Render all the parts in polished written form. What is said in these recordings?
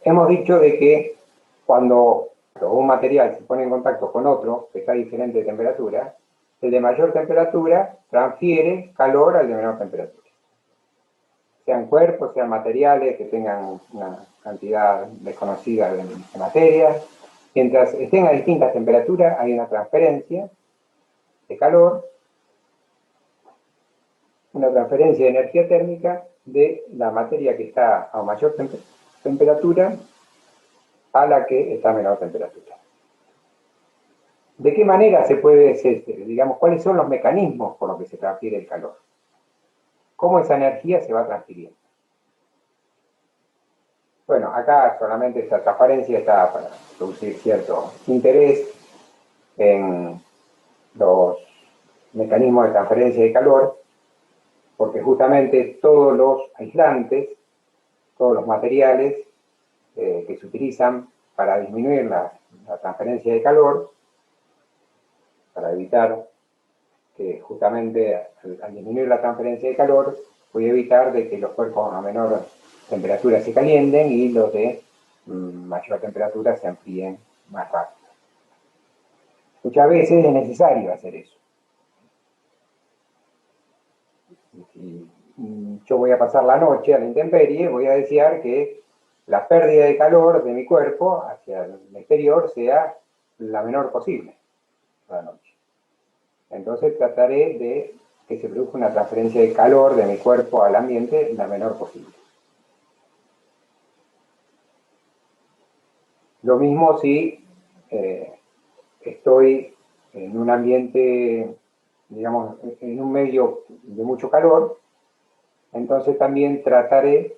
hemos dicho de que cuando un material se pone en contacto con otro que está a diferente temperatura, el de mayor temperatura transfiere calor al de menor temperatura. Sean cuerpos, sean materiales que tengan una cantidad desconocida de materia. Mientras estén a distintas temperaturas, hay una transferencia de calor, una transferencia de energía térmica de la materia que está a mayor temperatura a la que está a menor temperatura. ¿De qué manera se puede, digamos, cuáles son los mecanismos por los que se transfiere el calor? ¿Cómo esa energía se va transfiriendo? Bueno, acá solamente esta transparencia está para producir cierto interés en los mecanismos de transferencia de calor, porque justamente todos los aislantes, todos los materiales que se utilizan para disminuir la transferencia de calor, para evitar que justamente al disminuir la transferencia de calor, puede evitar de que los cuerpos a menor temperatura se calienten y los de mayor temperatura se enfríen más rápido. Muchas veces es necesario hacer eso. Si yo voy a pasar la noche a la intemperie, voy a desear que la pérdida de calor de mi cuerpo hacia el exterior sea la menor posible a la noche. Entonces trataré de que se produzca una transferencia de calor de mi cuerpo al ambiente la menor posible. Lo mismo si estoy en un ambiente, digamos, en un medio de mucho calor, entonces también trataré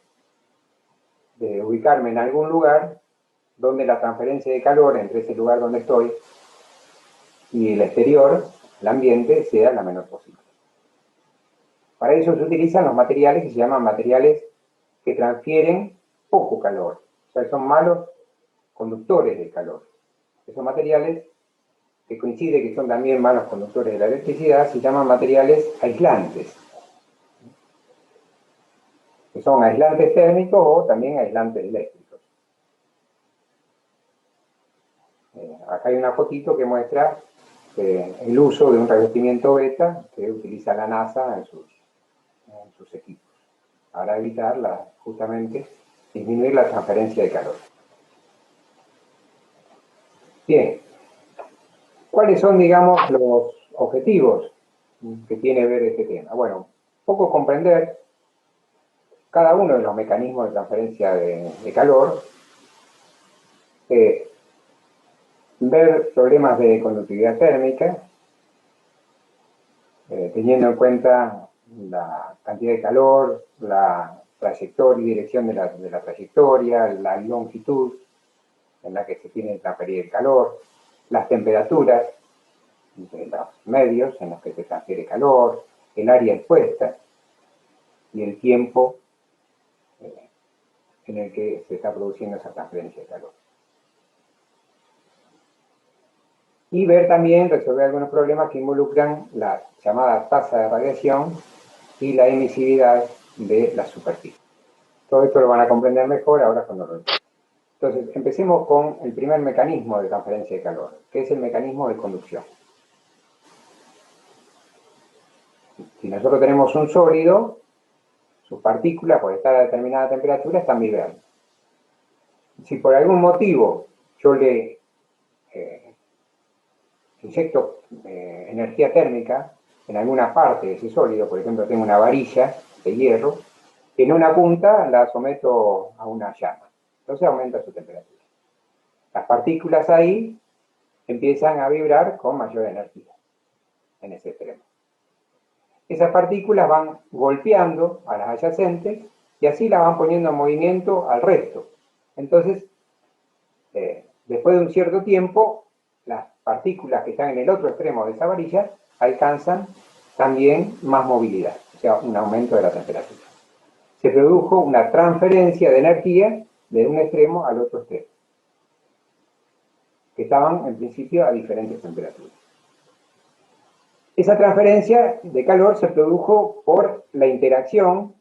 de ubicarme en algún lugar donde la transferencia de calor entre ese lugar donde estoy y el exterior, el ambiente, sea la menor posible. Para eso se utilizan los materiales que se llaman materiales que transfieren poco calor, o sea, son malos conductores del calor. Esos materiales, que coincide que son también malos conductores de la electricidad, se llaman materiales aislantes, que son aislantes térmicos o también aislantes eléctricos. Acá hay una fotito que muestra el uso de un revestimiento beta que utiliza la NASA en sus equipos, para evitar justamente disminuir la transferencia de calor. Bien, ¿cuáles son, digamos, los objetivos que tiene que ver este tema? Bueno, un poco comprender cada uno de los mecanismos de transferencia de calor, ver problemas de conductividad térmica, teniendo en cuenta la cantidad de calor, la trayectoria y dirección de la trayectoria, la longitud en la que se tiene que transferir el calor, las temperaturas de los medios en los que se transfiere calor, el área expuesta y el tiempo en el que se está produciendo esa transferencia de calor. Y ver también, resolver algunos problemas que involucran la llamada tasa de radiación y la emisividad de la superficie. Todo esto lo van a comprender mejor ahora cuando lo entiendan. Entonces, empecemos con el primer mecanismo de transferencia de calor, que es el mecanismo de conducción. Si nosotros tenemos un sólido, sus partículas, por estar a determinada temperatura, están vibrando. Si por algún motivo yo le inyecto energía térmica en alguna parte de ese sólido, por ejemplo, tengo una varilla de hierro, en una punta la someto a una llama, entonces aumenta su temperatura. Las partículas ahí empiezan a vibrar con mayor energía en ese extremo. Esas partículas van golpeando a las adyacentes y así las van poniendo en movimiento al resto. Entonces, después de un cierto tiempo, las partículas que están en el otro extremo de esa varilla alcanzan también más movilidad, o sea, un aumento de la temperatura. Se produjo una transferencia de energía de un extremo al otro extremo, que estaban en principio a diferentes temperaturas. Esa transferencia de calor se produjo por la interacción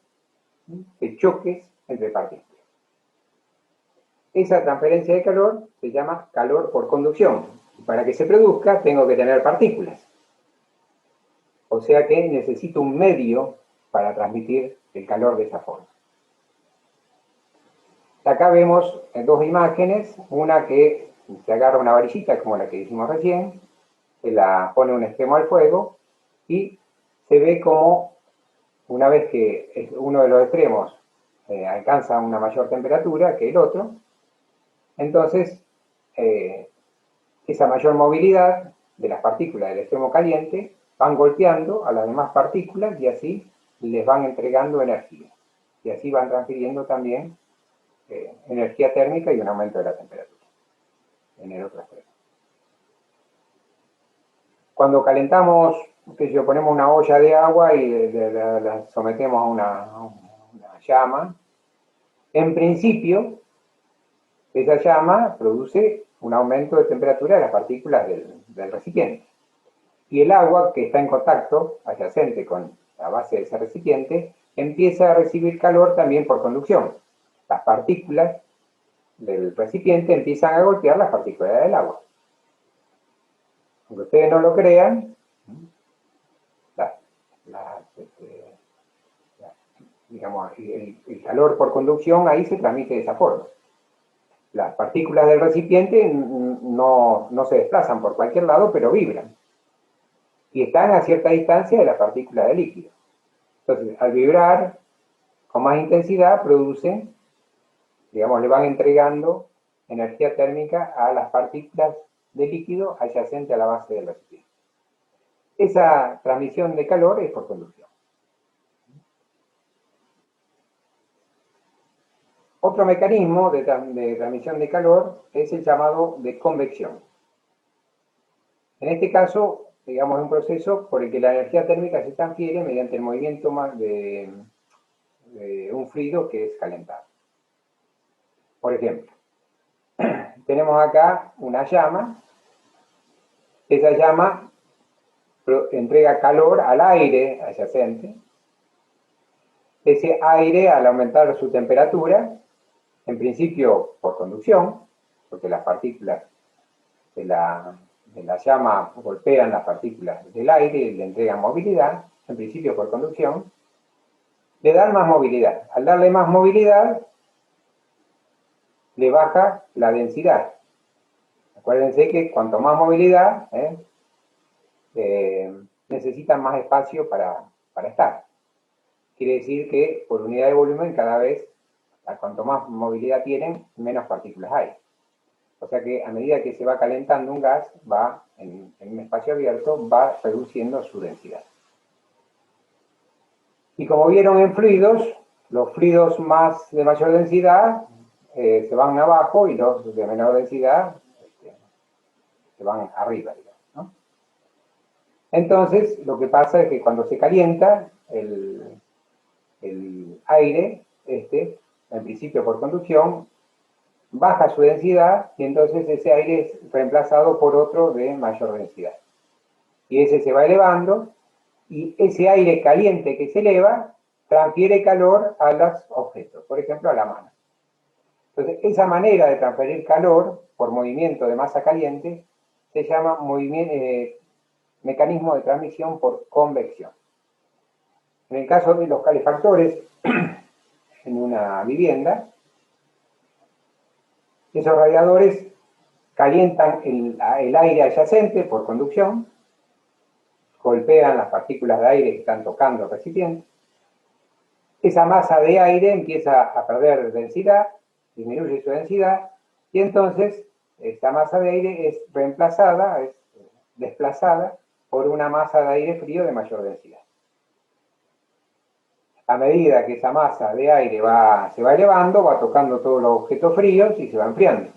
de choques entre partículas. Esa transferencia de calor se llama calor por conducción. Y para que se produzca tengo que tener partículas. O sea que necesito un medio para transmitir el calor de esa forma. Acá vemos dos imágenes, una que se agarra una varillita como la que hicimos recién, se la pone un extremo al fuego y se ve como una vez que uno de los extremos alcanza una mayor temperatura que el otro, entonces esa mayor movilidad de las partículas del extremo caliente van golpeando a las demás partículas y así les van entregando energía. Y así van transfiriendo también energía térmica y un aumento de la temperatura en el otro extremo. Cuando calentamos, ponemos una olla de agua y la sometemos a una llama, en principio esa llama produce un aumento de temperatura de las partículas del recipiente. Y el agua que está en contacto adyacente con la base de ese recipiente empieza a recibir calor también por conducción. Las partículas del recipiente empiezan a golpear las partículas del agua. Aunque ustedes no lo crean, digamos, el calor por conducción ahí se transmite de esa forma. Las partículas del recipiente no se desplazan por cualquier lado, pero vibran. Y están a cierta distancia de la partícula de líquido. Entonces, al vibrar con más intensidad, producen, digamos, le van entregando energía térmica a las partículas de líquido adyacente a la base del recipiente. Esa transmisión de calor es por conducción. Otro mecanismo de transmisión de calor es el llamado de convección. En este caso, digamos, es un proceso por el que la energía térmica se transfiere mediante el movimiento de un fluido que es calentado. Por ejemplo, tenemos acá una llama. Esa llama entrega calor al aire adyacente. Ese aire, al aumentar su temperatura, en principio por conducción, porque las partículas de la llama golpean las partículas del aire y le entregan movilidad, en principio por conducción, le dan más movilidad. Al darle más movilidad, le baja la densidad. Acuérdense que cuanto más movilidad, necesitan más espacio para estar. Quiere decir que por unidad de volumen cada vez, cuanto más movilidad tienen, menos partículas hay. O sea que a medida que se va calentando un gas, va en un espacio abierto, va reduciendo su densidad. Y como vieron en fluidos, los fluidos de mayor densidad se van abajo y los de menor densidad se van arriba, digamos, ¿no? Entonces, lo que pasa es que cuando se calienta, el aire, en principio por conducción, baja su densidad y entonces ese aire es reemplazado por otro de mayor densidad. Y ese se va elevando y ese aire caliente que se eleva transfiere calor a los objetos, por ejemplo a la mano. Entonces, esa manera de transferir calor por movimiento de masa caliente se llama mecanismo de transmisión por convección. En el caso de los calefactores en una vivienda, esos radiadores calientan el aire adyacente por conducción, golpean las partículas de aire que están tocando el recipiente. Esa masa de aire empieza a perder densidad, disminuye su densidad, y entonces esta masa de aire es reemplazada, es desplazada por una masa de aire frío de mayor densidad. A medida que esa masa de aire se va elevando, va tocando todos los objetos fríos y se va enfriando.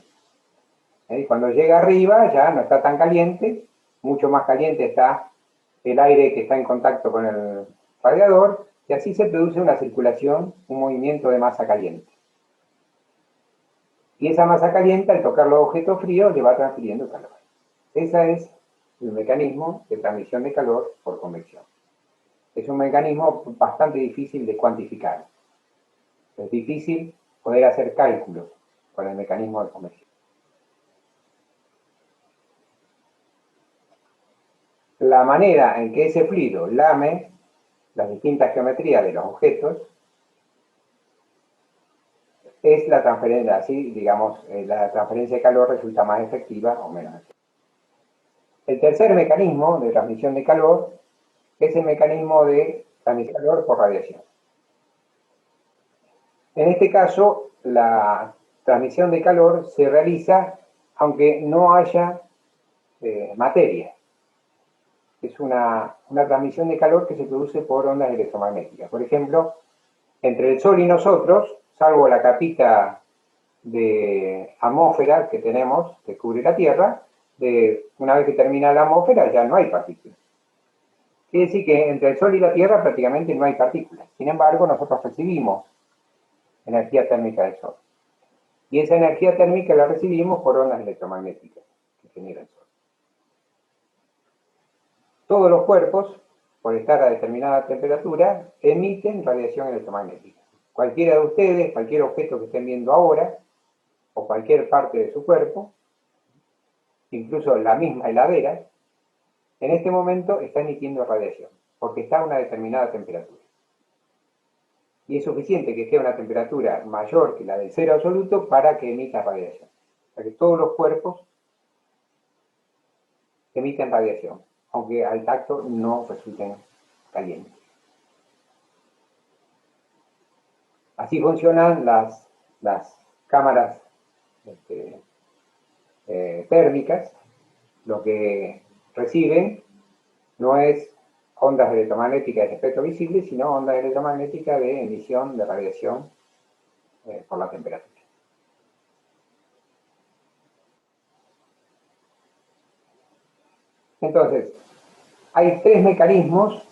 Y cuando llega arriba ya no está tan caliente, mucho más caliente está el aire que está en contacto con el radiador, y así se produce una circulación, un movimiento de masa caliente. Y esa masa caliente, al tocar los objetos fríos, le va transfiriendo calor. Ese es el mecanismo de transmisión de calor por convección. Es un mecanismo bastante difícil de cuantificar. Es difícil poder hacer cálculos con el mecanismo de convección. La manera en que ese fluido lame las distintas geometrías de los objetos es la transferencia, así digamos, la transferencia de calor resulta más efectiva o menos efectiva. El tercer mecanismo de transmisión de calor es el mecanismo de transmisión de calor por radiación. En este caso, la transmisión de calor se realiza aunque no haya materia. Es una transmisión de calor que se produce por ondas electromagnéticas. Por ejemplo, entre el Sol y nosotros, salvo la capita de atmósfera que tenemos, que cubre la Tierra, una vez que termina la atmósfera ya no hay partículas. Quiere decir que entre el Sol y la Tierra prácticamente no hay partículas. Sin embargo, nosotros recibimos energía térmica del Sol. Y esa energía térmica la recibimos por ondas electromagnéticas que genera el Sol. Todos los cuerpos, por estar a determinada temperatura, emiten radiación electromagnética. Cualquiera de ustedes, cualquier objeto que estén viendo ahora, o cualquier parte de su cuerpo, incluso la misma heladera, en este momento está emitiendo radiación, porque está a una determinada temperatura. Y es suficiente que esté a una temperatura mayor que la del cero absoluto para que emita radiación. O sea que todos los cuerpos emiten radiación, aunque al tacto no resulten calientes. Así funcionan las cámaras térmicas. Lo que reciben no es ondas electromagnéticas de espectro visible, sino ondas electromagnéticas de emisión de radiación por la temperatura. Entonces, hay tres mecanismos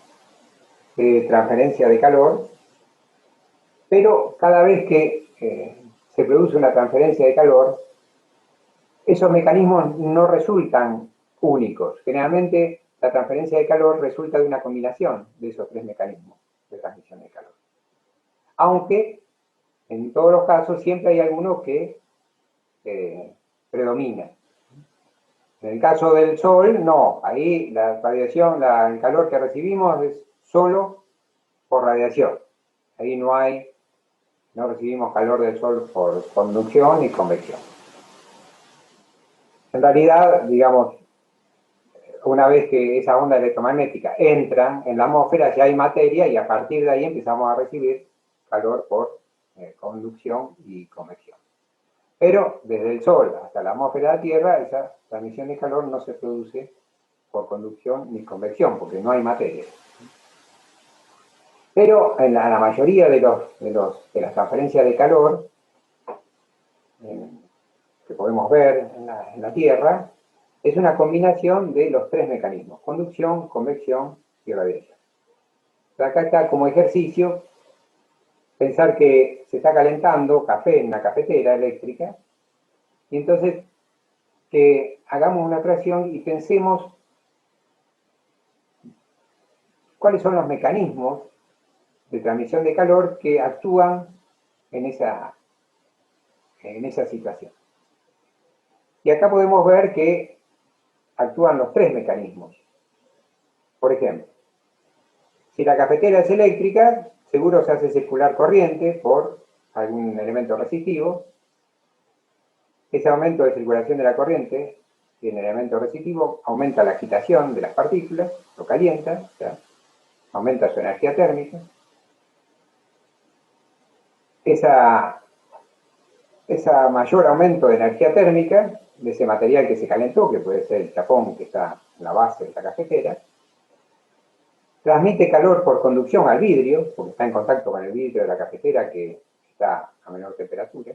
de transferencia de calor, pero cada vez que se produce una transferencia de calor, esos mecanismos no resultan únicos. Generalmente la transferencia de calor resulta de una combinación de esos tres mecanismos de transmisión de calor. Aunque en todos los casos siempre hay alguno que predomina. En el caso del Sol, no. Ahí la radiación, el calor que recibimos es solo por radiación. Ahí no recibimos calor del Sol por conducción ni convección. En realidad, digamos, una vez que esa onda electromagnética entra en la atmósfera, ya hay materia y a partir de ahí empezamos a recibir calor por conducción y convección. Pero desde el Sol hasta la atmósfera de la Tierra, esa transmisión de calor no se produce por conducción ni convección, porque no hay materia. Pero en la mayoría de las transferencias de calor que podemos ver en la Tierra, es una combinación de los tres mecanismos: conducción, convección y radiación. Acá está como ejercicio pensar que se está calentando café en una cafetera eléctrica, y entonces que hagamos una fracción y pensemos cuáles son los mecanismos de transmisión de calor que actúan en esa situación. Y acá podemos ver que actúan los tres mecanismos. Por ejemplo, si la cafetera es eléctrica, seguro se hace circular corriente por algún elemento resistivo. Ese aumento de circulación de la corriente en el elemento resistivo aumenta la agitación de las partículas, lo calienta, o sea, aumenta su energía térmica. Ese mayor aumento de energía térmica de ese material que se calentó, que puede ser el chapón que está en la base de la cafetera, transmite calor por conducción al vidrio, porque está en contacto con el vidrio de la cafetera que está a menor temperatura.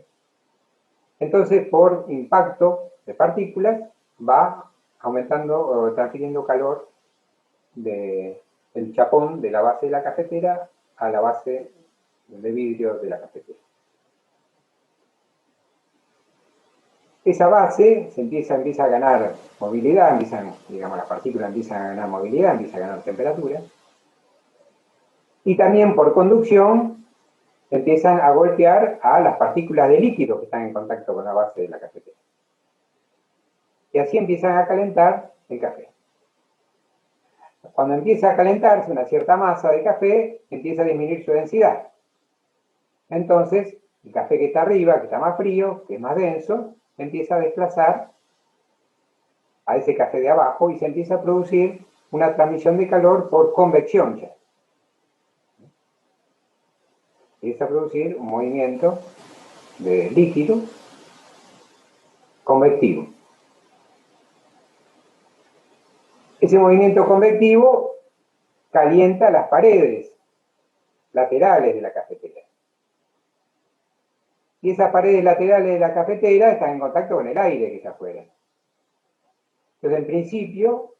Entonces, por impacto de partículas, va aumentando o transfiriendo calor del chapón de la base de la cafetera a la base de vidrio de la cafetera. Esa base empieza a ganar movilidad, las partículas empiezan a ganar movilidad, empiezan a ganar temperatura. Y también por conducción empiezan a golpear a las partículas de líquido que están en contacto con la base de la cafetera. Y así empiezan a calentar el café. Cuando empieza a calentarse una cierta masa de café, empieza a disminuir su densidad. Entonces, el café que está arriba, que está más frío, que es más denso, empieza a desplazar a ese café de abajo y se empieza a producir una transmisión de calor por convección ya. Empieza a producir un movimiento de líquido convectivo. Ese movimiento convectivo calienta las paredes laterales de la cafetera. Y esas paredes laterales de la cafetera están en contacto con el aire que está afuera. Entonces, en principio,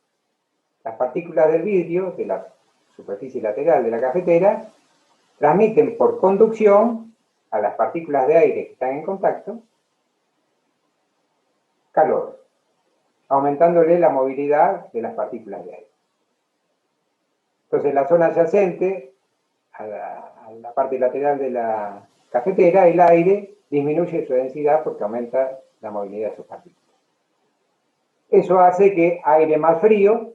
las partículas del vidrio de la superficie lateral de la cafetera transmiten por conducción a las partículas de aire que están en contacto calor, aumentándole la movilidad de las partículas de aire. Entonces, en la zona adyacente a la parte lateral de la cafetera, el aire disminuye su densidad porque aumenta la movilidad de sus partículas. Eso hace que aire más frío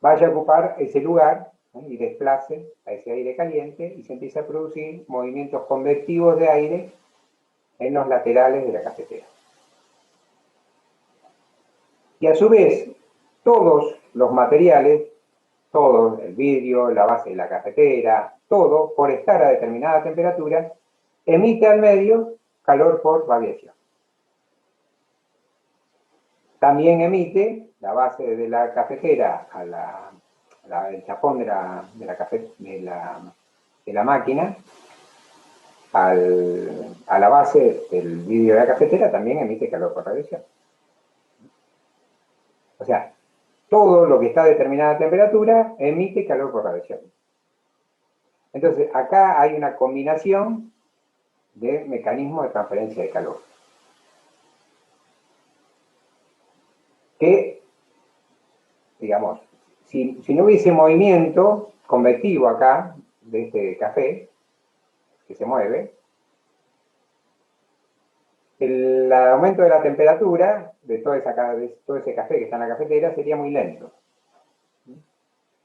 vaya a ocupar ese lugar, ¿no?, y desplace a ese aire caliente y se empieza a producir movimientos convectivos de aire en los laterales de la cafetera. Y a su vez, todos los materiales, todo el vidrio, la base de la cafetera, todo, por estar a determinada temperatura, emite al medio calor por radiación. También emite la base de la cafetera el chapón de la máquina a la base del vidrio de la cafetera, también emite calor por radiación. O sea, todo lo que está a determinada temperatura emite calor por radiación. Entonces, acá hay una combinación de mecanismos de transferencia de calor. Que, digamos, si no hubiese movimiento convectivo acá, de este café, que se mueve, el aumento de la temperatura de todo ese café que está en la cafetera sería muy lento.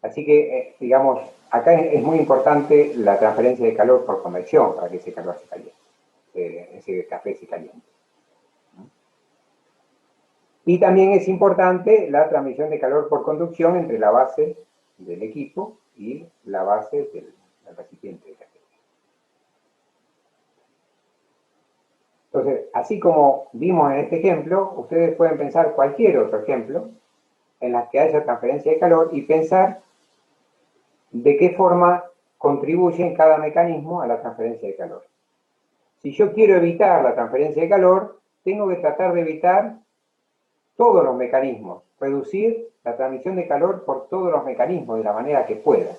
Así que, digamos, acá es muy importante la transferencia de calor por convección para que ese calor se caliente, ese café se caliente. Y también es importante la transmisión de calor por conducción entre la base del equipo y la base del recipiente de café. Entonces, así como vimos en este ejemplo, ustedes pueden pensar cualquier otro ejemplo en la que haya transferencia de calor y pensar de qué forma contribuye cada mecanismo a la transferencia de calor. Si yo quiero evitar la transferencia de calor, tengo que tratar de evitar todos los mecanismos, reducir la transmisión de calor por todos los mecanismos de la manera que pueda.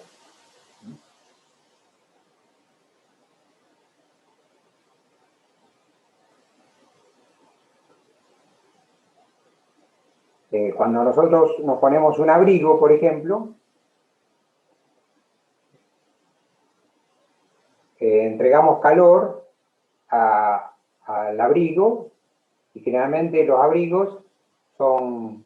Cuando nosotros nos ponemos un abrigo, por ejemplo, entregamos calor al abrigo y generalmente los abrigos son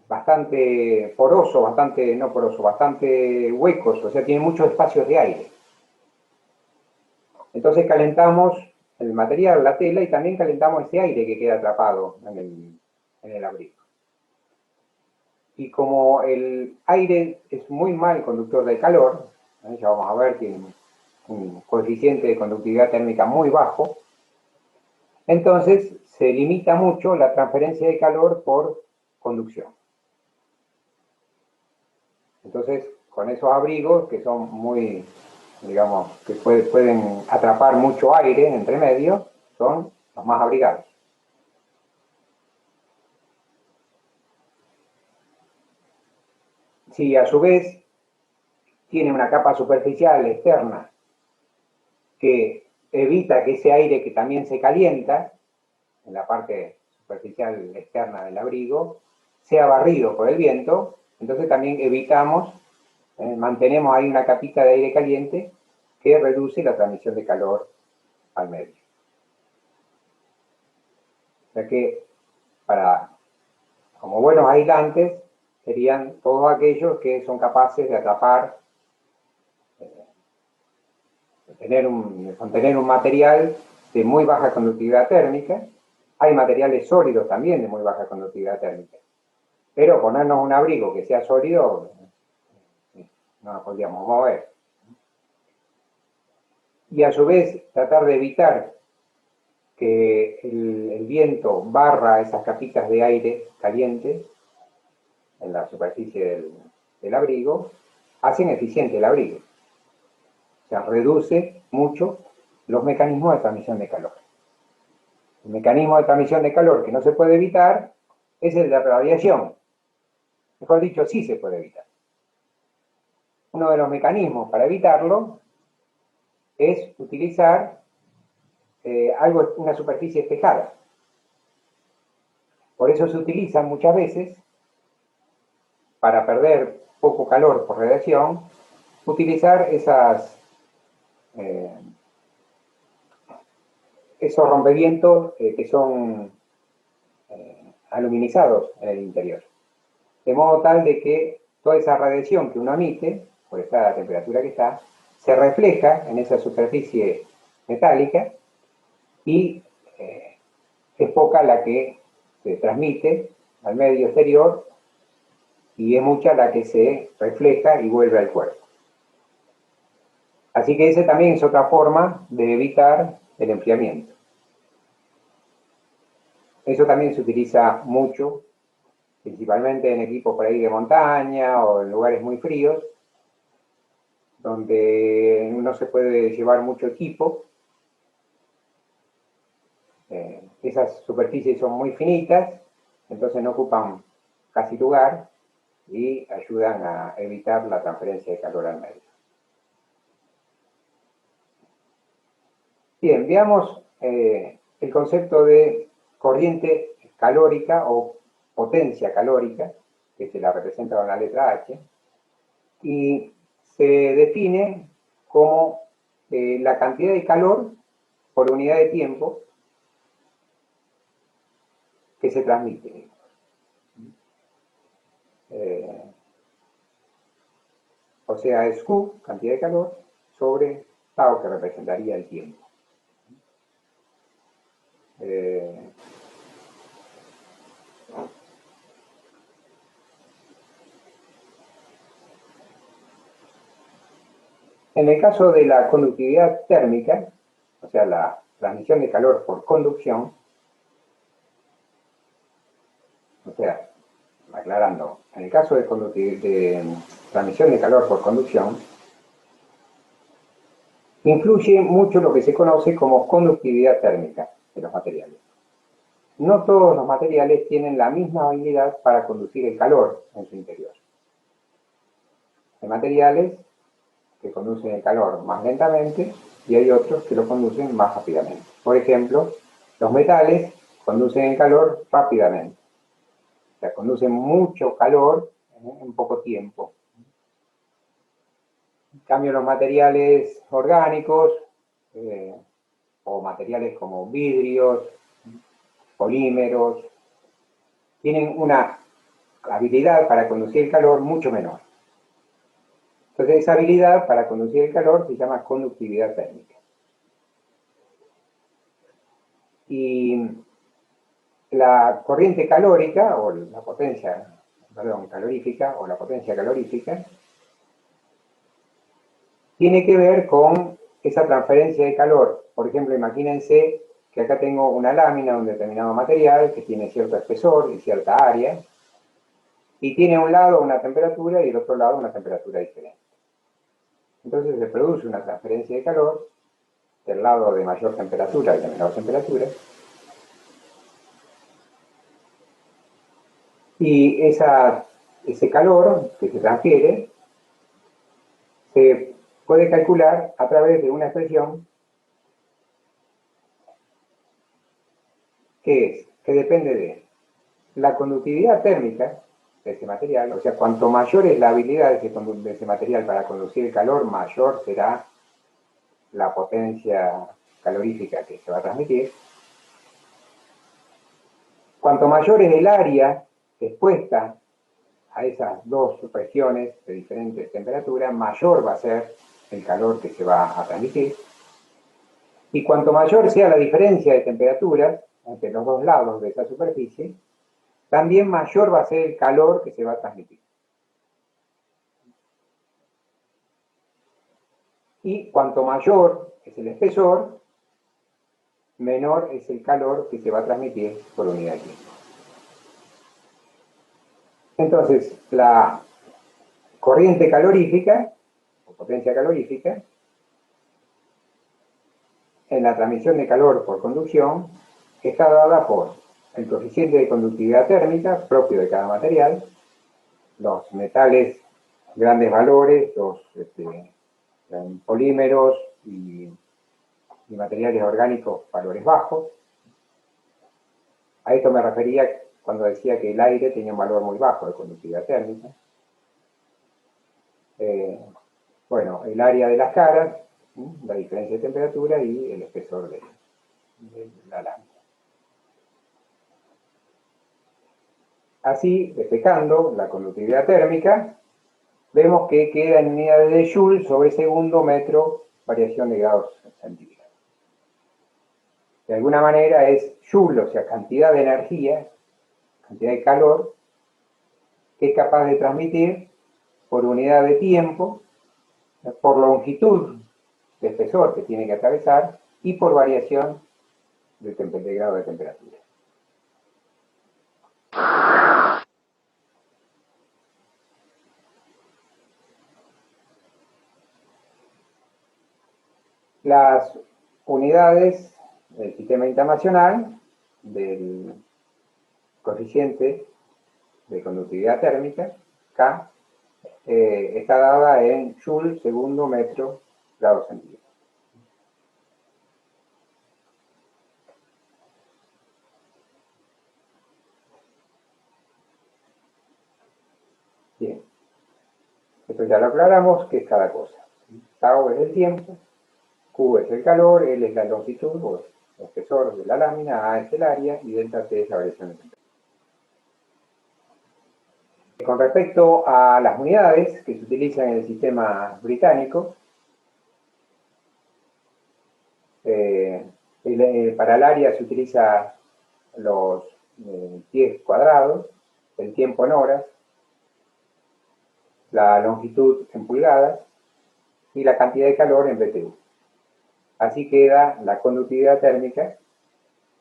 bastante porosos, bastante huecos, o sea, tienen muchos espacios de aire. Entonces calentamos el material, la tela, y también calentamos ese aire que queda atrapado en el abrigo. Y como el aire es muy mal conductor del calor, ya vamos a ver, tiene un coeficiente de conductividad térmica muy bajo, entonces se limita mucho la transferencia de calor por conducción. Entonces, con esos abrigos que son muy, digamos, que pueden atrapar mucho aire entre medio, son los más abrigados. Si a su vez tiene una capa superficial externa que evita que ese aire que también se calienta en la parte superficial externa del abrigo sea barrido por el viento, entonces también evitamos mantenemos ahí una capita de aire caliente que reduce la transmisión de calor al medio. O sea que, como buenos aislantes, serían todos aquellos que son capaces de atrapar, contener un material de muy baja conductividad térmica. Hay materiales sólidos también de muy baja conductividad térmica. Pero ponernos un abrigo que sea sólido, no nos podríamos mover. Y a su vez, tratar de evitar que el viento barra esas capitas de aire caliente en la superficie del abrigo, hacen eficiente el abrigo. O sea, reduce mucho los mecanismos de transmisión de calor. El mecanismo de transmisión de calor que no se puede evitar es el de radiación. Mejor dicho, sí se puede evitar. Uno de los mecanismos para evitarlo es utilizar una superficie espejada. Por eso se utiliza muchas veces, para perder poco calor por radiación, utilizar esos rompevientos que son aluminizados en el interior. De modo tal de que toda esa radiación que uno emite, por esta temperatura que está, se refleja en esa superficie metálica y es poca la que se transmite al medio exterior y es mucha la que se refleja y vuelve al cuerpo. Así que esa también es otra forma de evitar el enfriamiento. Eso también se utiliza mucho, principalmente en equipos por ahí de montaña o en lugares muy fríos, donde no se puede llevar mucho equipo. Esas superficies son muy finitas, entonces no ocupan casi lugar y ayudan a evitar la transferencia de calor al medio. Bien, veamos el concepto de corriente calórica o potencia calórica, que se la representa con la letra H, y se define como la cantidad de calor por unidad de tiempo que se transmite. O sea, es Q, cantidad de calor, sobre tau, que representaría el tiempo. En el caso de la conductividad térmica, o sea, la transmisión de calor por conducción, o sea, aclarando, en el caso de transmisión de calor por conducción, influye mucho lo que se conoce como conductividad térmica de los materiales. No todos los materiales tienen la misma habilidad para conducir el calor en su interior. Hay materiales que conducen el calor más lentamente y hay otros que lo conducen más rápidamente. Por ejemplo, los metales conducen el calor rápidamente. O sea, conducen mucho calor en poco tiempo. En cambio, los materiales orgánicos o materiales como vidrios, polímeros, tienen una habilidad para conducir el calor mucho menor. Entonces, esa habilidad para conducir el calor se llama conductividad térmica. Y la corriente calórica, o la potencia, calorífica, o la potencia calorífica, tiene que ver con esa transferencia de calor. Por ejemplo, imagínense que acá tengo una lámina de un determinado material que tiene cierto espesor y cierta área, y tiene a un lado una temperatura y al otro lado una temperatura diferente. Entonces se produce una transferencia de calor del lado de mayor temperatura y de menor temperatura, y ese calor que se transfiere se puede calcular a través de una expresión que depende de la conductividad térmica, de ese material. O sea, cuanto mayor es la habilidad de ese material para conducir el calor, mayor será la potencia calorífica que se va a transmitir. Cuanto mayor es el área expuesta a esas dos regiones de diferentes temperaturas, mayor va a ser el calor que se va a transmitir. Y cuanto mayor sea la diferencia de temperaturas entre los dos lados de esa superficie, también mayor va a ser el calor que se va a transmitir. Y cuanto mayor es el espesor, menor es el calor que se va a transmitir por unidad de tiempo. Entonces, la corriente calorífica, o potencia calorífica, en la transmisión de calor por conducción, está dada por el coeficiente de conductividad térmica propio de cada material, los metales grandes valores, los polímeros y materiales orgánicos valores bajos. A esto me refería cuando decía que el aire tenía un valor muy bajo de conductividad térmica. Bueno, el área de las caras, la diferencia de temperatura y el espesor de la lámina. Así, despejando la conductividad térmica, vemos que queda en unidades de Joule sobre segundo metro variación de grados centígrados. De alguna manera es Joule, o sea, cantidad de energía, cantidad de calor, que es capaz de transmitir por unidad de tiempo, por longitud de espesor que tiene que atravesar y por variación de grado de temperatura. Las unidades del sistema internacional del coeficiente de conductividad térmica, K, está dada en Joule segundo metro grado centígrado. Bien, esto ya lo aclaramos, que es cada cosa. Tau es el tiempo, Q es el calor, L es la longitud o el espesor de la lámina, A es el área y delta T es la variación de temperatura. Con respecto a las unidades que se utilizan en el sistema británico, para el área se utiliza los pies cuadrados, el tiempo en horas, la longitud en pulgadas y la cantidad de calor en BTU. Así queda la conductividad térmica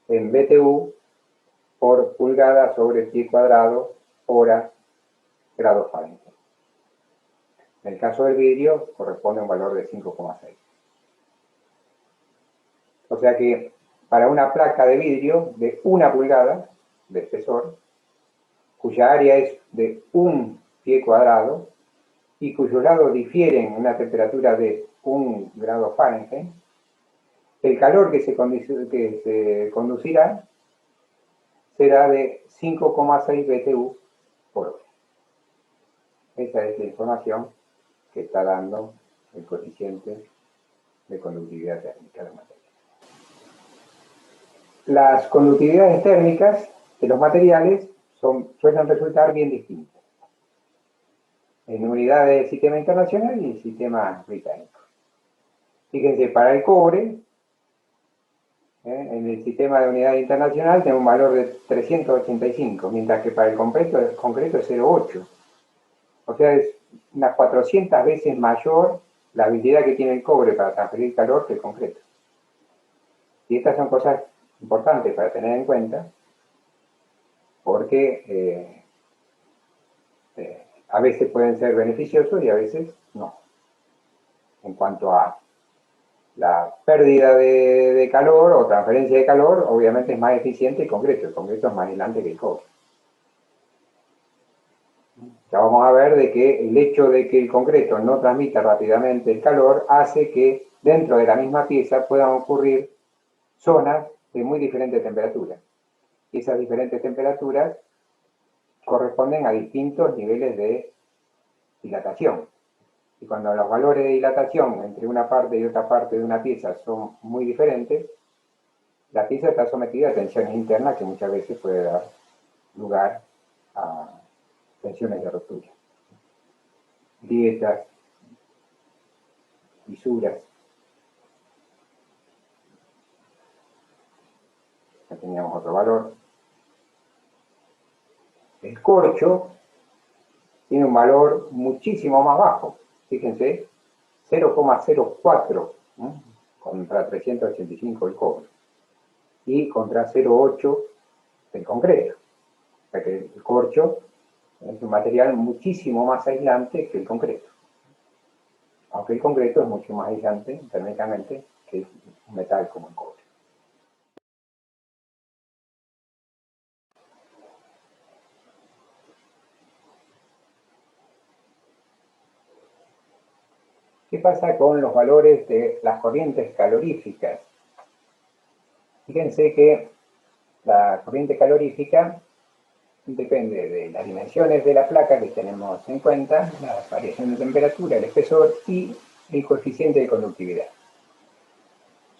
en BTU por pulgada sobre pie cuadrado, hora, grados Fahrenheit. En el caso del vidrio corresponde a un valor de 5,6. O sea que para una placa de vidrio de 1 pulgada de espesor, cuya área es de 1 pie cuadrado y cuyos lados difieren en una temperatura de 1 grado Fahrenheit, el calor que se conducirá será de 5,6 BTU por hora. Esa es la información que está dando el coeficiente de conductividad térmica del material. Las conductividades térmicas de los materiales suelen resultar bien distintas en unidades del sistema internacional y el sistema británico. Fíjense, para el cobre, en el sistema de unidad internacional tiene un valor de 385, mientras que para el concreto es 0,8. O sea, es unas 400 veces mayor la habilidad que tiene el cobre para transferir calor que el concreto. Y estas son cosas importantes para tener en cuenta, porque a veces pueden ser beneficiosos y a veces no. En cuanto a la pérdida de calor o transferencia de calor, obviamente es más eficiente el concreto es más aislante que el cobre. Ya vamos a ver de que el hecho de que el concreto no transmita rápidamente el calor hace que dentro de la misma pieza puedan ocurrir zonas de muy diferentes temperaturas. Y esas diferentes temperaturas corresponden a distintos niveles de dilatación. Y cuando los valores de dilatación entre una parte y otra parte de una pieza son muy diferentes, la pieza está sometida a tensiones internas que muchas veces puede dar lugar a tensiones de ruptura. Grietas, fisuras. Ya teníamos otro valor. El corcho tiene un valor muchísimo más bajo. Fíjense, 0,04 contra 385 el cobre y contra 0,8 el concreto. O sea que el corcho es un material muchísimo más aislante que el concreto. Aunque el concreto es mucho más aislante térmicamente que un metal como el cobre. ¿Qué pasa con los valores de las corrientes caloríficas? Fíjense que la corriente calorífica depende de las dimensiones de la placa que tenemos en cuenta, la variación de temperatura, el espesor y el coeficiente de conductividad.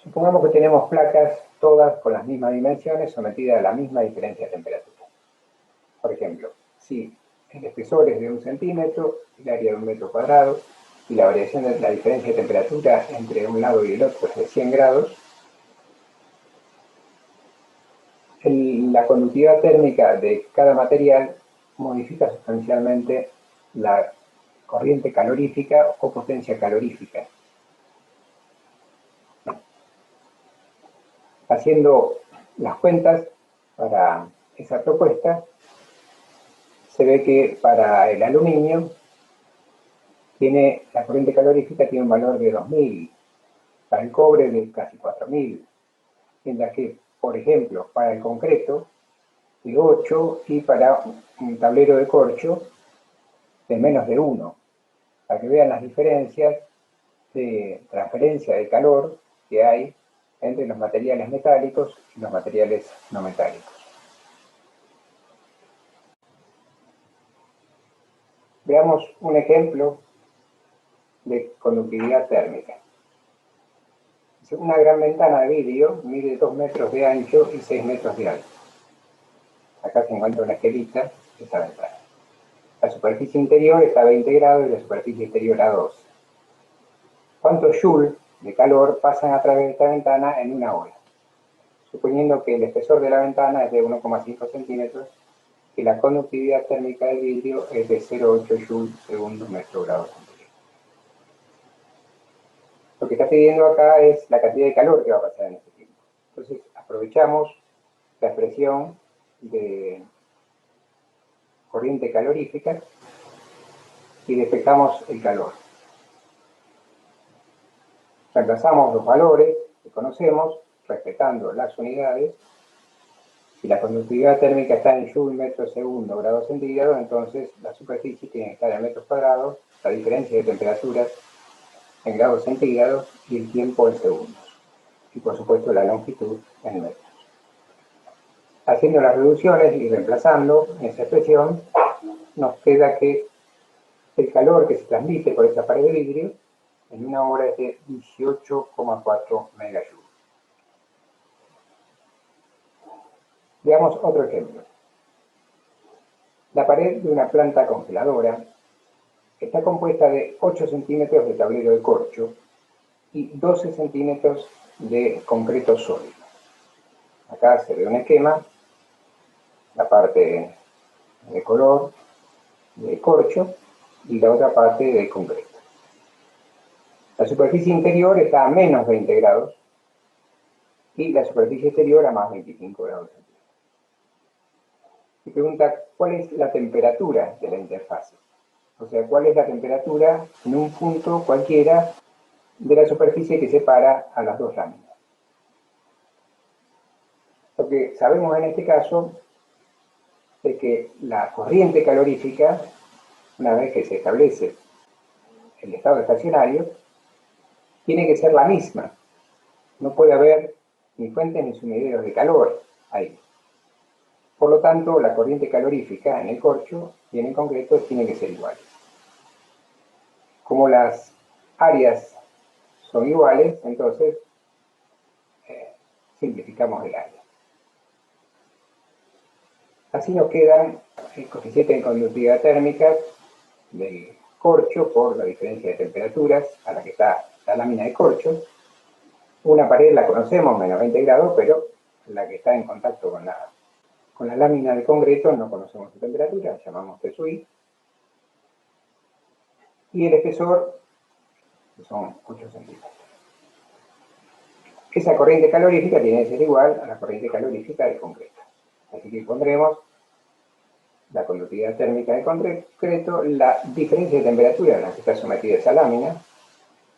Supongamos que tenemos placas todas con las mismas dimensiones sometidas a la misma diferencia de temperatura. Por ejemplo, si el espesor es de 1 centímetro, el área de 1 metro cuadrado, y la variación de la diferencia de temperatura entre un lado y el otro es de 100 grados, la conductividad térmica de cada material modifica sustancialmente la corriente calorífica o potencia calorífica. Haciendo las cuentas para esa propuesta, se ve que para el aluminio la corriente calorífica tiene un valor de 2000, para el cobre de casi 4000, mientras que, por ejemplo, para el concreto de 8 y para un tablero de corcho de menos de 1, para que vean las diferencias de transferencia de calor que hay entre los materiales metálicos y los materiales no metálicos. Veamos un ejemplo de conductividad térmica. Una gran ventana de vidrio mide 2 metros de ancho y 6 metros de alto. Acá se encuentra una esquelita de esta ventana. La superficie interior está a 20 grados y la superficie exterior a 12. ¿Cuántos joules de calor pasan a través de esta ventana en una hora? Suponiendo que el espesor de la ventana es de 1,5 centímetros y la conductividad térmica del vidrio es de 0,8 joules segundo metro grado centígrado. Lo que está pidiendo acá es la cantidad de calor que va a pasar en este tiempo. Entonces aprovechamos la expresión de corriente calorífica y despejamos el calor. Reemplazamos los valores que conocemos, respetando las unidades. Si la conductividad térmica está en joule metro segundo grado centígrado, entonces la superficie tiene que estar en metros cuadrados, la diferencia de temperaturas en grados centígrados y el tiempo en segundos. Y por supuesto la longitud en metros. Haciendo las reducciones y reemplazando esa expresión, nos queda que el calor que se transmite por esa pared de vidrio en una hora es de 18,4 megajoules. Veamos otro ejemplo. La pared de una planta congeladora está compuesta de 8 centímetros de tablero de corcho y 12 centímetros de concreto sólido. Acá se ve un esquema, la parte de color de corcho y la otra parte de concreto. La superficie interior está a menos 20 grados y la superficie exterior a más 25 grados centígrados. Se pregunta cuál es la temperatura de la interfase. O sea, cuál es la temperatura en un punto cualquiera de la superficie que separa a las dos láminas. Lo que sabemos en este caso es que la corriente calorífica, una vez que se establece el estado estacionario, tiene que ser la misma. No puede haber ni fuentes ni sumideros de calor ahí. Por lo tanto, la corriente calorífica en el corcho y en el concreto tiene que ser igual. Como las áreas son iguales, entonces simplificamos el área. Así nos quedan el coeficiente de conductividad térmica del corcho por la diferencia de temperaturas a la que está la lámina de corcho. Una pared la conocemos, menos 20 grados, pero la que está en contacto con la lámina de concreto no conocemos su temperatura, la llamamos TSUI. Y el espesor, que son 8 centímetros. Esa corriente calorífica tiene que ser igual a la corriente calorífica del concreto. Así que pondremos la conductividad térmica del concreto, la diferencia de temperatura en la que está sometida esa lámina,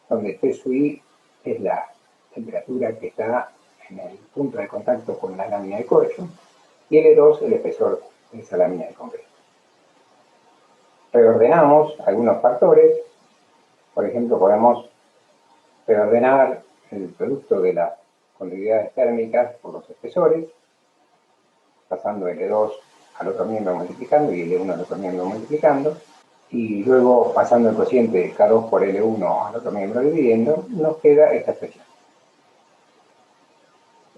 donde T sub I es la temperatura que está en el punto de contacto con la lámina de corcho, y L2 el espesor de esa lámina de concreto. Reordenamos algunos factores, por ejemplo, podemos reordenar el producto de las conductividades térmicas por los espesores, pasando L2 al otro miembro multiplicando y L1 al otro miembro multiplicando, y luego pasando el cociente K2 por L1 al otro miembro dividiendo, nos queda esta expresión.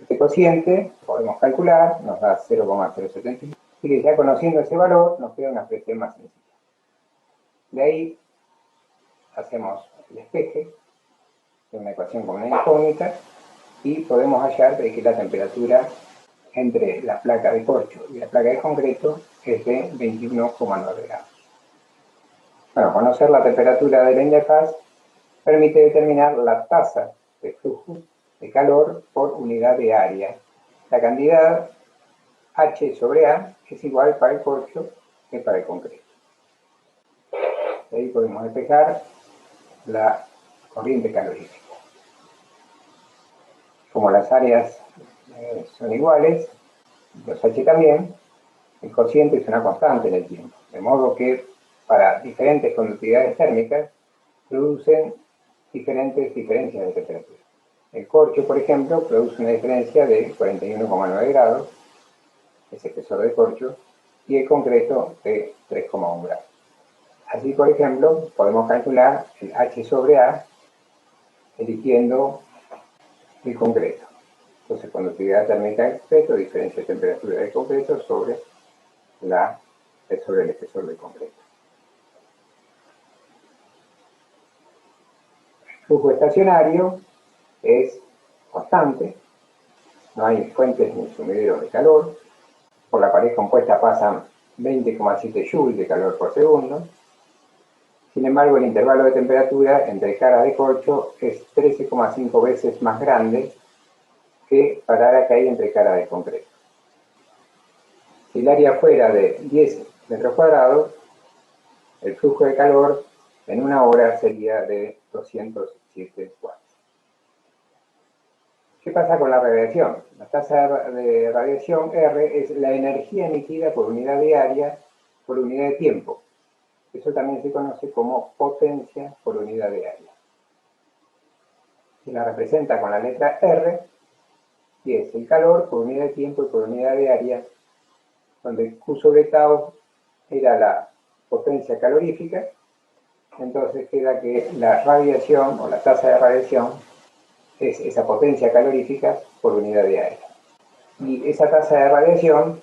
Este cociente podemos calcular, nos da 0,075, y que ya conociendo ese valor nos queda una expresión más sencilla. De ahí hacemos el despeje de una ecuación con una incógnita y podemos hallar de que la temperatura entre la placa de corcho y la placa de concreto es de 21,9 grados. Bueno, conocer la temperatura de la interfaz permite determinar la tasa de flujo de calor por unidad de área. La cantidad H sobre A es igual para el corcho que para el concreto. De ahí podemos despejar la corriente calorífica. Como las áreas son iguales, los H también, el cociente es una constante en el tiempo. De modo que para diferentes conductividades térmicas producen diferentes diferencias de temperatura. El corcho, por ejemplo, produce una diferencia de 41,9 grados, es espesor de corcho, y el concreto de 3,1 grados. Así, por ejemplo, podemos calcular el H sobre A eligiendo el concreto. Entonces, conductividad térmica del concreto, diferencia de temperatura del concreto sobre el espesor del concreto. El flujo estacionario es constante, no hay fuentes ni sumideros de calor. Por la pared compuesta pasan 20,7 joules de calor por segundo. Sin embargo, el intervalo de temperatura entre cara de corcho es 13,5 veces más grande que para la que hay entre cara de concreto. Si el área fuera de 10 metros cuadrados, el flujo de calor en una hora sería de 207 watts. ¿Qué pasa con la radiación? La tasa de radiación R es la energía emitida por unidad de área por unidad de tiempo. Eso también se conoce como potencia por unidad de área. Se la representa con la letra R, y es el calor por unidad de tiempo y por unidad de área, donde Q sobre tau era la potencia calorífica. Entonces queda que la radiación o la tasa de radiación es esa potencia calorífica por unidad de área. Y esa tasa de radiación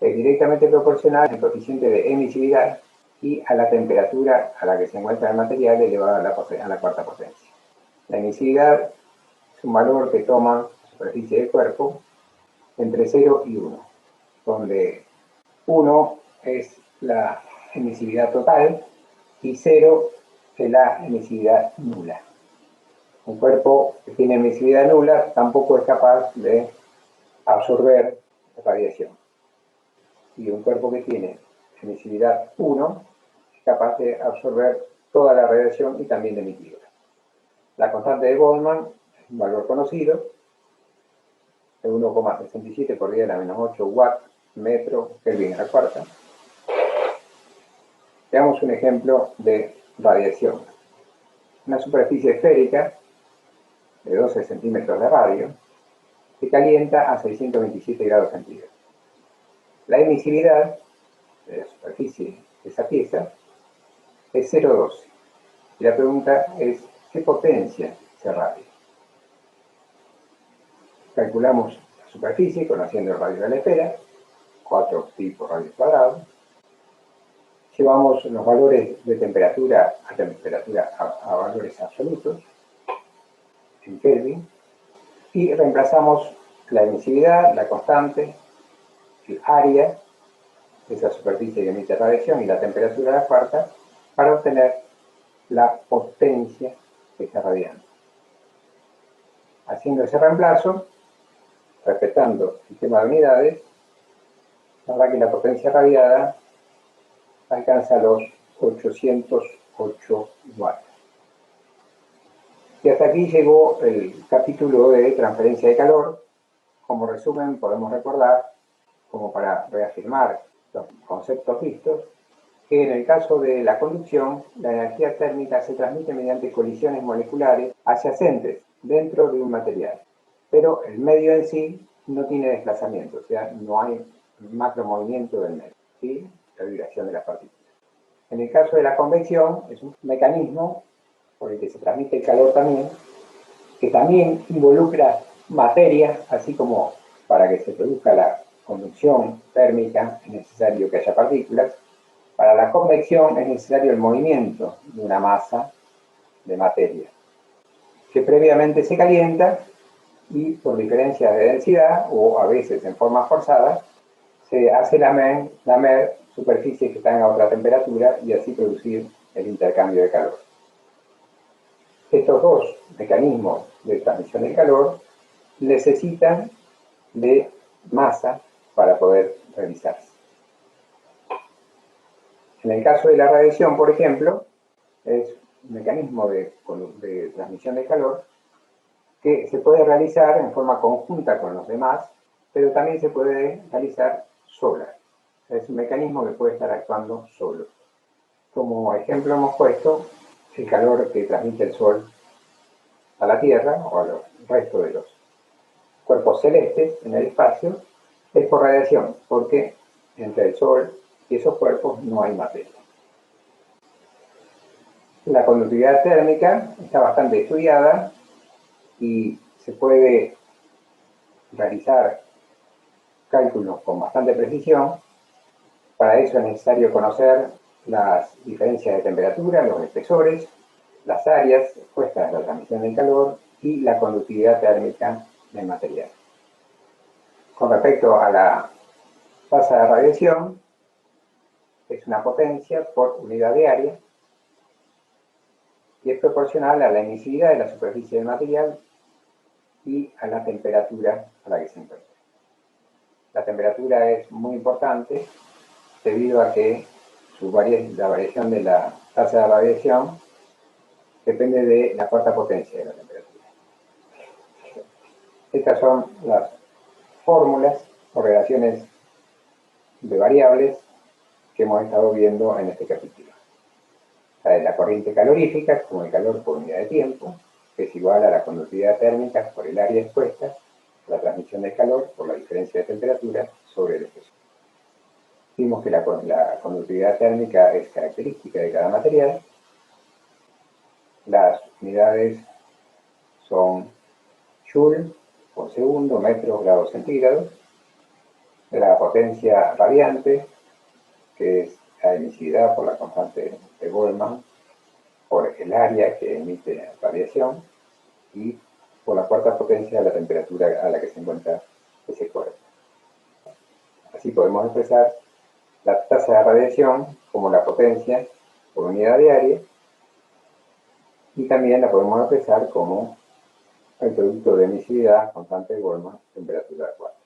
es directamente proporcional al coeficiente de emisividad y a la temperatura a la que se encuentra el material elevado a la cuarta potencia. La emisividad es un valor que toma la superficie del cuerpo entre 0 y 1, donde 1 es la emisividad total y 0 es la emisividad nula. Un cuerpo que tiene emisividad nula tampoco es capaz de absorber radiación. Y un cuerpo que tiene emisividad 1 es capaz de absorber toda la radiación y también de emitirla. La constante de Boltzmann es un valor conocido, de 1,67 por 10 a la menos 8 watts metro Kelvin a la cuarta. Veamos un ejemplo de radiación. Una superficie esférica de 12 centímetros de radio se calienta a 627 grados centígrados. La emisividad de la superficie de esa pieza es 0,12. Y la pregunta es, ¿qué potencia se radia? Calculamos la superficie conociendo el radio de la esfera, 4pi por radio cuadrado. Llevamos los valores de temperatura a valores absolutos, en Kelvin, y reemplazamos la emisividad, la constante, el área de esa superficie que emite radiación y la temperatura de la cuarta para obtener la potencia que está radiando. Haciendo ese reemplazo, respetando el sistema de unidades, la verdad que la potencia radiada alcanza los 808 watts. Y hasta aquí llegó el capítulo de transferencia de calor. Como resumen, podemos recordar, como para reafirmar los conceptos vistos, que en el caso de la conducción, la energía térmica se transmite mediante colisiones moleculares adyacentes dentro de un material. Pero el medio en sí no tiene desplazamiento, o sea, no hay macromovimiento del medio, ¿sí? La vibración de las partículas. En el caso de la convección, es un mecanismo por el que se transmite el calor también, que también involucra materia, así como para que se produzca la conducción térmica es necesario que haya partículas. Para la convección es necesario el movimiento de una masa de materia, que previamente se calienta y por diferencias de densidad, o a veces en forma forzada, se hace lamer superficies que están a otra temperatura y así producir el intercambio de calor. Estos dos mecanismos de transmisión del calor necesitan de masa para poder realizarse. En el caso de la radiación, por ejemplo, es un mecanismo de transmisión de calor que se puede realizar en forma conjunta con los demás, pero también se puede realizar sola. Es un mecanismo que puede estar actuando solo. Como ejemplo hemos puesto el calor que transmite el Sol a la Tierra o al resto de los cuerpos celestes en el espacio, es por radiación, porque entre el Sol y esos cuerpos no hay materia. La conductividad térmica está bastante estudiada y se puede realizar cálculos con bastante precisión. Para eso es necesario conocer las diferencias de temperatura, los espesores, las áreas expuestas a la transmisión del calor y la conductividad térmica del material. Con respecto a la tasa de radiación, es una potencia por unidad de área y es proporcional a la emisividad de la superficie del material y a la temperatura a la que se encuentra. La temperatura es muy importante debido a que la variación de la tasa de radiación depende de la cuarta potencia de la temperatura. Estas son las fórmulas o relaciones de variables que hemos estado viendo en este capítulo. La de la corriente calorífica, como el calor por unidad de tiempo, que es igual a la conductividad térmica por el área expuesta, la transmisión del calor por la diferencia de temperatura sobre el espesor. Vimos que la conductividad térmica es característica de cada material. Las unidades son joule por segundo, metros, grados centígrados. La potencia radiante, que es la emisividad por la constante de Boltzmann, por el área que emite radiación, y por la cuarta potencia de la temperatura a la que se encuentra ese cuerpo. Así podemos expresar la tasa de radiación como la potencia por unidad de área, y también la podemos expresar como el producto de emisividad, constante de Boltzmann, temperatura 4.